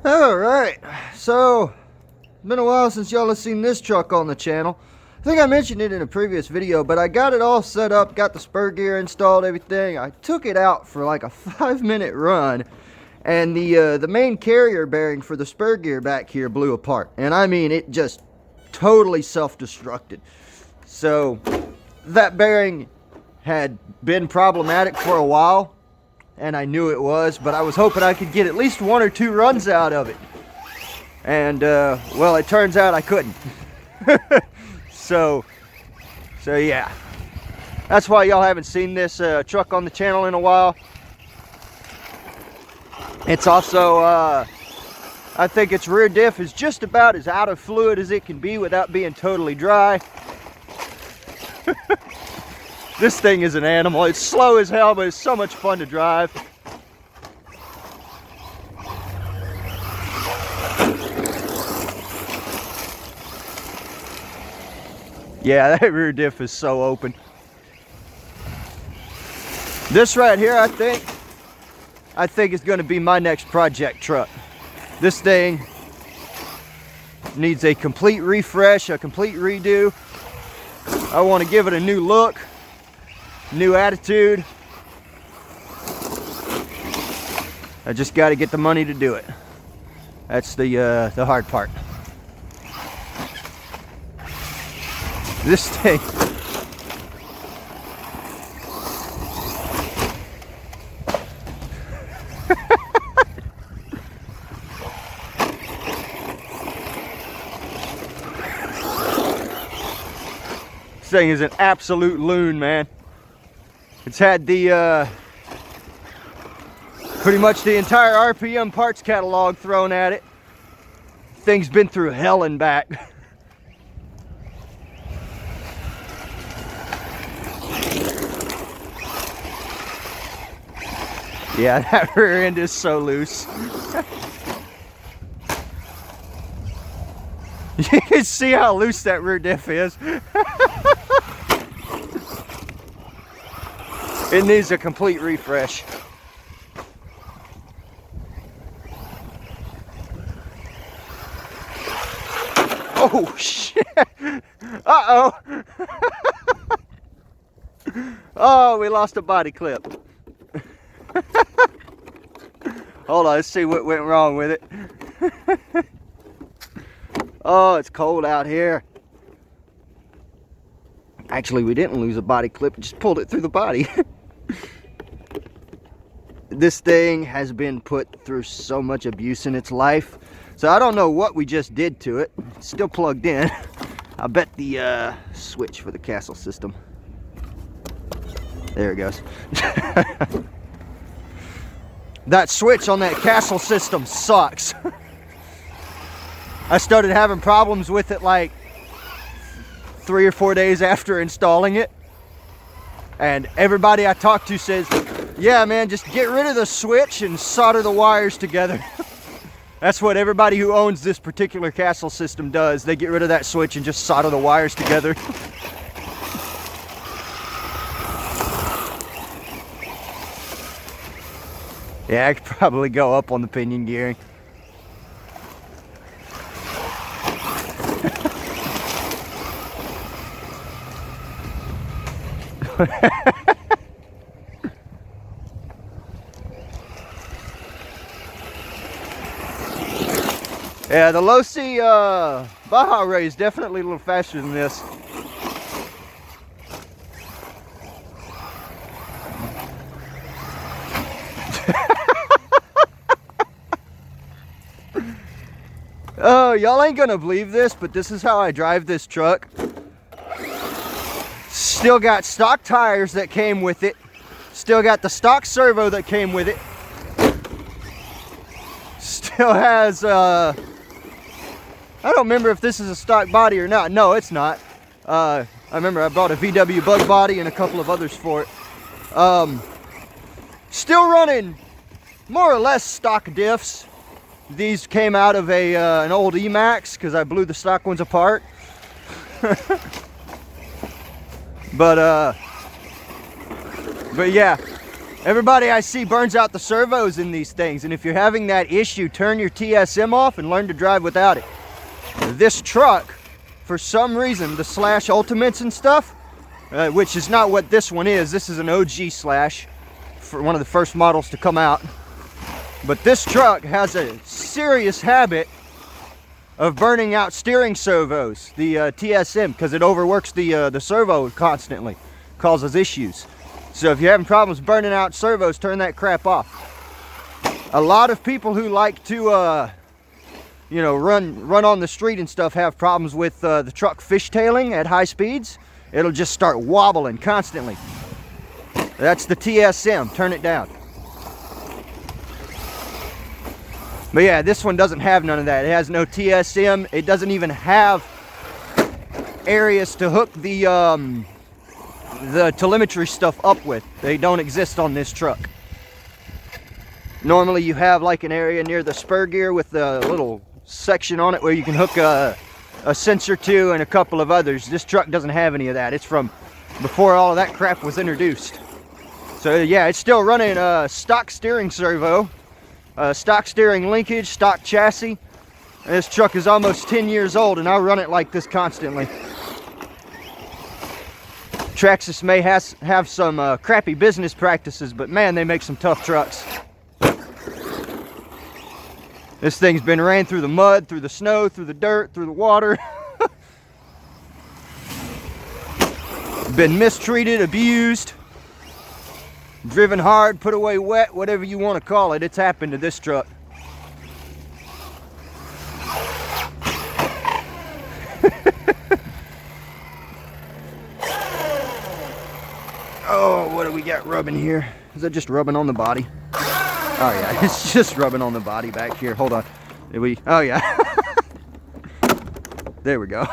Alright, so it's been a while since y'all have seen this truck on the channel. I think I mentioned it in a previous video, but I got it all set up, got the spur gear installed, everything. I took it out for like a 5-minute run, and the main carrier bearing for the spur gear back here blew apart. And I mean, it just totally self-destructed. So that bearing had been problematic for a while, and I knew it was, but I was hoping I could get at least 1 or 2 runs out of it. And, well, it turns out I couldn't. So yeah. That's why y'all haven't seen this truck on the channel in a while. It's also, I think its rear diff is just about as out of fluid as it can be without being totally dry. This thing is an animal. It's slow as hell, but it's so much fun to drive. Yeah, that rear diff is so open. This right here, I think is going to be my next project truck. This thing needs a complete refresh, a complete redo. I want to give it a new look. New attitude. I just got to get the money to do it. That's the hard part. This thing. This thing is an absolute loon, man. It's had the pretty much the entire RPM parts catalog thrown at it. Thing's been through hell and back. Yeah, that rear end is so loose. You can see how loose that rear diff is. It needs a complete refresh. Oh shit! Uh-oh! Oh, we lost a body clip. Hold on, let's see what went wrong with it. Oh, it's cold out here. Actually, we didn't lose a body clip, we just pulled it through the body. This thing has been put through so much abuse in its life. So I don't know what we just did to it. It's still plugged in. I bet the switch for the castle system. There it goes. That switch on that castle system sucks. I started having problems with it like 3 or 4 days after installing it. And everybody I talk to says, yeah man, just get rid of the switch and solder the wires together. That's what everybody who owns this particular castle system does. They get rid of that switch and just solder the wires together. Yeah, I could probably go up on the pinion gearing. Yeah, the low C Baja Ray is definitely a little faster than this. Oh, y'all ain't gonna believe this, but this is how I drive this truck. Still got stock tires that came with it. Still got the stock servo that came with it. Still has, I don't remember if this is a stock body or not. No, it's not. I remember I bought a VW bug body and a couple of others for it. Still running more or less stock diffs. These came out of an old E-Max because I blew the stock ones apart. But yeah, Everybody I see burns out the servos in these things, and if you're having that issue, turn your TSM off and learn to drive without it. This truck, for some reason, the Slash Ultimates and stuff, which is not what this one is. This is an OG Slash, for one of the first models to come out. But this truck has a serious habit of burning out steering servos, the TSM, because it overworks the servo constantly, causes issues. So if you're having problems burning out servos, turn that crap off. A lot of people who like to, you know, run on the street and stuff have problems with the truck fishtailing at high speeds. It'll just start wobbling constantly. That's the TSM. Turn it down. But yeah, this one doesn't have none of that. It has no TSM. It doesn't even have areas to hook the telemetry stuff up with. They don't exist on this truck. Normally you have like an area near the spur gear with a little section on it where you can hook a sensor to and a couple of others. This truck doesn't have any of that. It's from before all of that crap was introduced. So yeah, it's still running stock steering servo, stock steering linkage, stock chassis. And this truck is almost 10 years old and I run it like this constantly. Traxxas may have some crappy business practices, but man, they make some tough trucks. This thing's been ran through the mud, through the snow, through the dirt, through the water. Been mistreated, abused, driven hard, put away wet, whatever you want to call it. It's happened to this truck. Oh, what do we got rubbing here? Is that just rubbing on the body? Oh yeah, it's just rubbing on the body back here. Hold on. Did we? Oh yeah. There we go.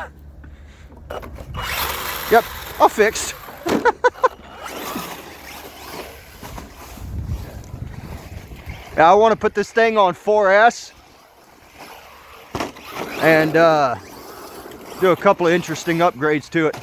Yep, all fixed. Now I want to put this thing on 4S and do a couple of interesting upgrades to it.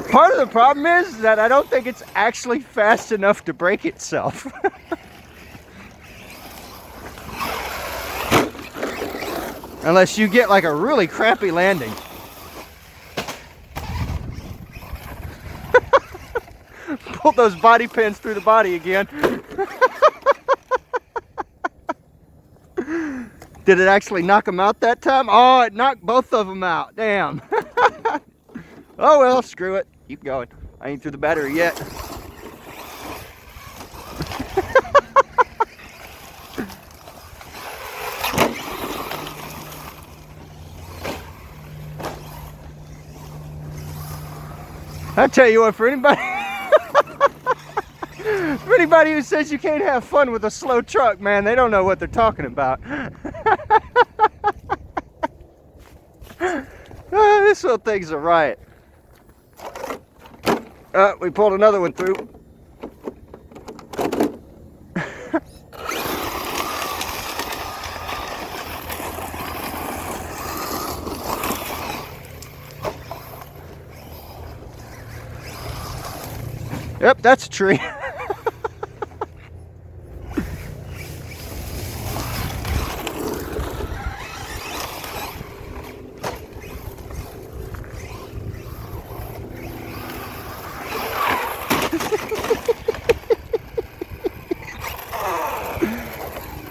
Part of the problem is that I don't think it's actually fast enough to break itself. Unless you get like a really crappy landing. Pull those body pins through the body again. Did it actually knock them out that time? Oh, it knocked both of them out. Damn. Oh well, screw it. Keep going. I ain't through the battery yet. I tell you what, for anybody who says you can't have fun with a slow truck, man, they don't know what they're talking about. This little thing's a riot. We pulled another one through. Yep, that's a tree.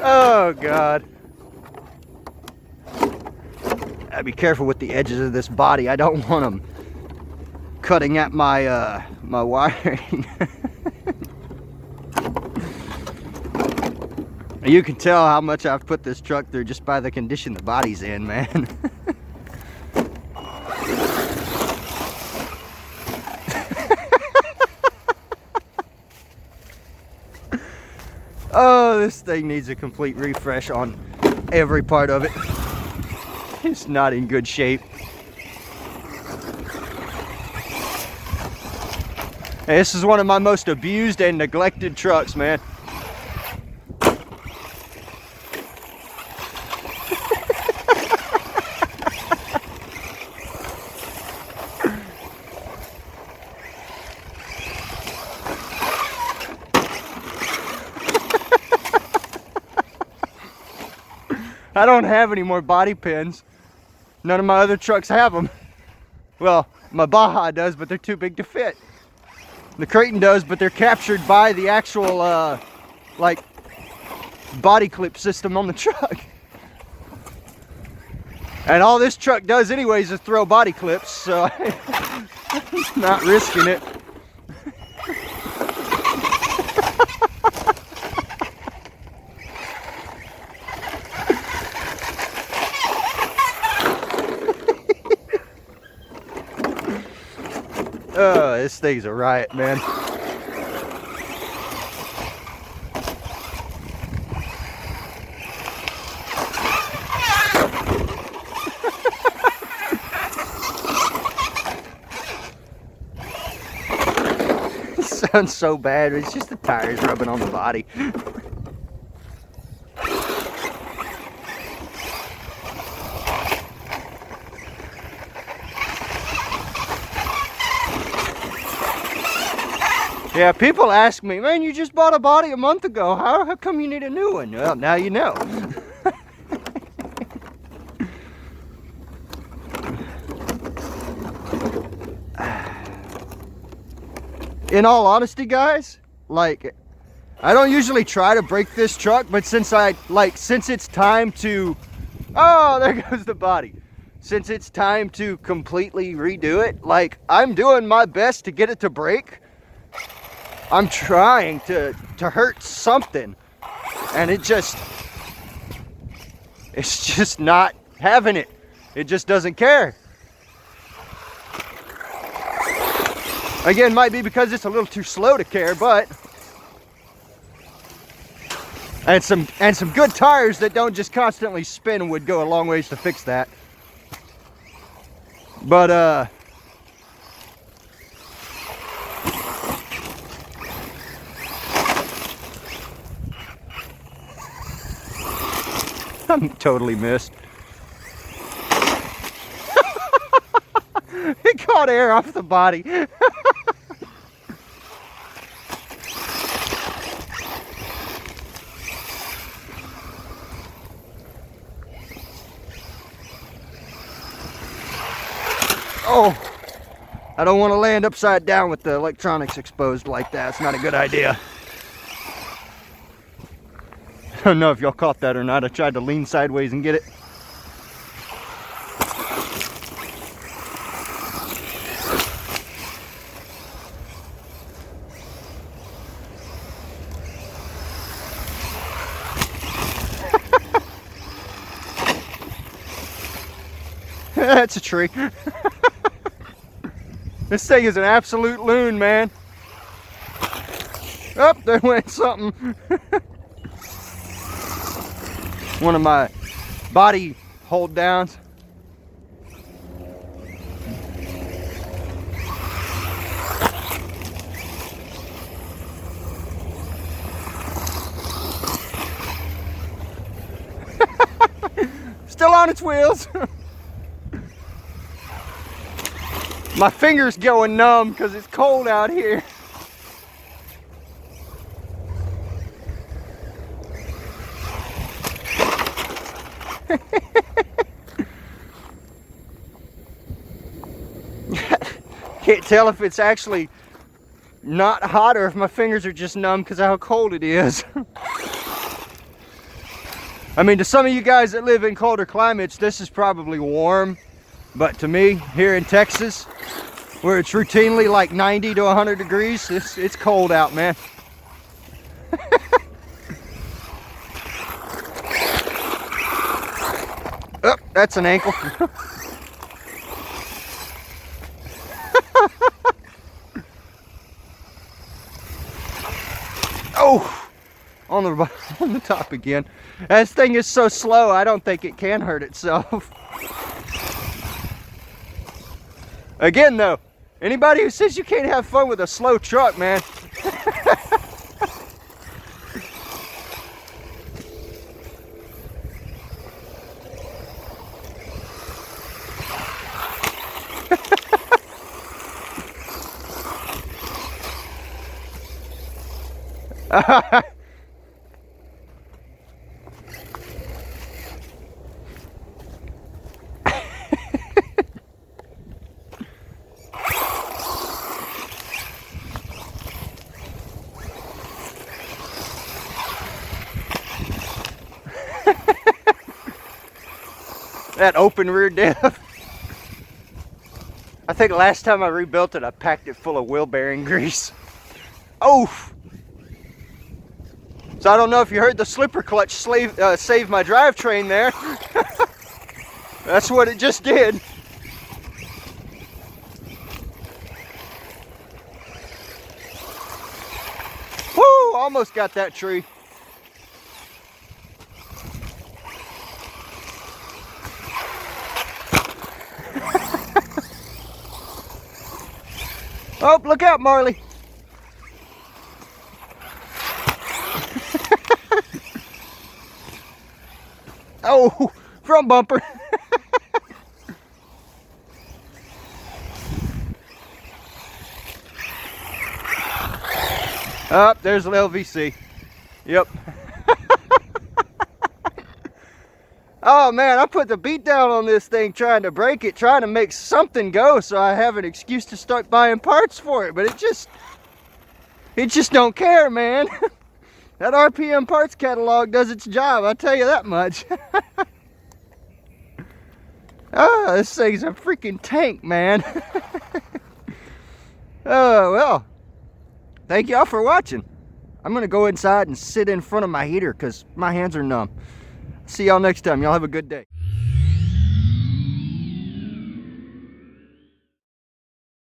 Oh God. I'd be careful with the edges of this body. I don't want them cutting at my my wiring. You can tell how much I've put this truck through just by the condition the body's in, man. this thing needs a complete refresh on every part of it. It's not in good shape. Hey, this is one of my most abused and neglected trucks, man. I don't have any more body pins. None of my other trucks have them. Well, my Baja does, but they're too big to fit. The Creighton does, but they're captured by the actual, like, body clip system on the truck. And all this truck does anyways is throw body clips, so I'm not risking it. Oh, this thing's a riot, man. It sounds so bad. It's just the tires rubbing on the body. Yeah, people ask me, man, you just bought a body a month ago. How come you need a new one? Well, now you know. In all honesty, guys, like, I don't usually try to break this truck, but since it's time to, oh, there goes the body. Since it's time to completely redo it, like, I'm doing my best to get it to break. I'm trying to hurt something, and it's just not having it. It just doesn't care. Again, might be because it's a little too slow to care, but and some good tires that don't just constantly spin would go a long ways to fix that. But I'm totally missed. It caught air off the body. Oh, I don't want to land upside down with the electronics exposed like that. It's not a good idea. I don't know if y'all caught that or not. I tried to lean sideways and get it. That's a tree. This thing is an absolute loon, man. Oh, there went something. One of my body hold downs. Still on its wheels. My finger's going numb because it's cold out here. Can't tell if it's actually not hot or if my fingers are just numb because of how cold it is. I mean, to some of you guys that live in colder climates, this is probably warm. But to me, here in Texas, where it's routinely like 90 to 100 degrees, it's cold out, man. Oh, that's an ankle. on the top again. This thing is so slow, I don't think it can hurt itself. Again though, anybody who says you can't have fun with a slow truck, man. That open rear diff. I think last time I rebuilt it, I packed it full of wheel bearing grease. Oh! So I don't know if you heard the slipper clutch save my drivetrain there. That's what it just did. Woo! Almost got that tree. Oh, look out, Marley. Oh, front bumper. Oh, there's the LVC. Yep. Oh man, I put the beat down on this thing trying to break it, trying to make something go so I have an excuse to start buying parts for it, but it just don't care, man. That RPM parts catalog does its job, I'll tell you that much. Oh, this thing's a freaking tank, man. Oh, well, thank y'all for watching. I'm gonna go inside and sit in front of my heater because my hands are numb. See y'all next time. Y'all have a good day.